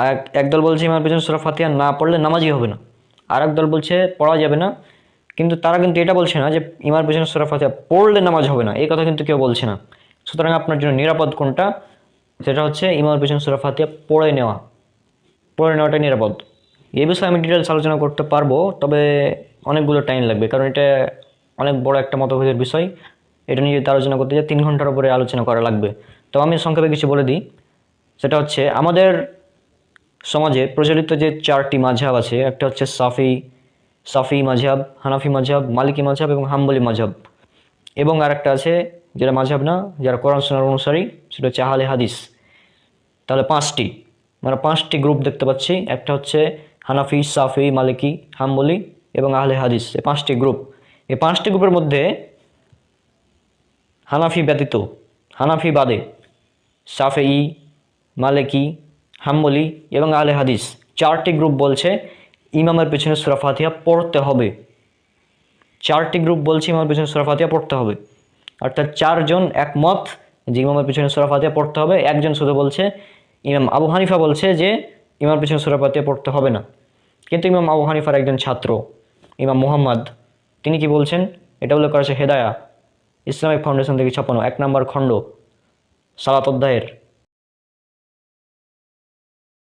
আর একদল বলছে ইমামের পেছনে সূরা ফাতিহা না পড়লে নামাজই হবে না, আর একদল বলছে পড়া যাবে না, কিন্তু তারা কিন্তু এটা বলছে না যে ইমামের পেছনে সূরা ফাতিহা পড়লে নামাজ হবে না, এই কথা কিন্তু কেউ বলছে না। সুতরাং আপনার জন্য নিরাপদ কোনটা, সেটা হচ্ছে ইমামের পেছনে সূরা ফাতিহা পড়ে নেওয়াটাই নিরাপদ। এই বিষয়ে আমি ডিটেলস আলোচনা করতে পারবো, তবে অনেকগুলো টাইম লাগবে, কারণ এটা অনেক বড় একটা মতভেদের বিষয়। এটা নিয়ে যদি আলোচনা করতে যাই 3 ঘন্টার উপরে আলোচনা করা লাগবে। তো আমি সংক্ষেপে কিছু বলে দিই। সেটা হচ্ছে আমাদের সমাজে প্রচলিত যে 4টি মাযহাব আছে, একটা হচ্ছে সাফি মাযহাব, হানাফি মাযহাব, মালিকি মাযহাব এবং হাম্বলি মাযহাব। এবং আরেকটা আছে যেটা মাযহাব না, যারা কোরআন সুন্নাহর অনুসারী, সেটা হচ্ছে আহলে হাদিস। তাহলে 5টি, মানে 5টি গ্রুপ দেখতে পাচ্ছি। একটা হচ্ছে হানাফি, সাফি, মালিকি, হাম্বলি এবং আহলে হাদিস, এই 5টি গ্রুপ। এই 5টি গ্রুপের মধ্যে হানাফি ব্যতীত, হানাফি বাদে শাফেঈ, মালিকি, হাম্বলি এবং আহলে হাদিস 4টি গ্রুপ বলছে ইমামের পেছনে সূরা ফাতিহা পড়তে হবে। 4টি গ্রুপ বলছে ইমামের পেছনে সূরা ফাতিহা পড়তে হবে, অর্থাৎ 4জন একমত যে ইমামের পেছনে সূরা ফাতিহা পড়তে হবে। একজন শুধু বলছে, ইমাম আবু হানিফা বলছে যে ইমামের পেছনে সূরা ফাতিহা পড়তে হবে না। কিন্তু ইমাম আবু হানিফার একজন ছাত্র ইমাম মুহাম্মদ, তিনি কি বলছেন, এটা উল্লেখ করেছে হেদায়া ইসলামিক ফাউন্ডেশন থেকে ছাপানো 1 নম্বর খণ্ড সালাত অধ্যায়ের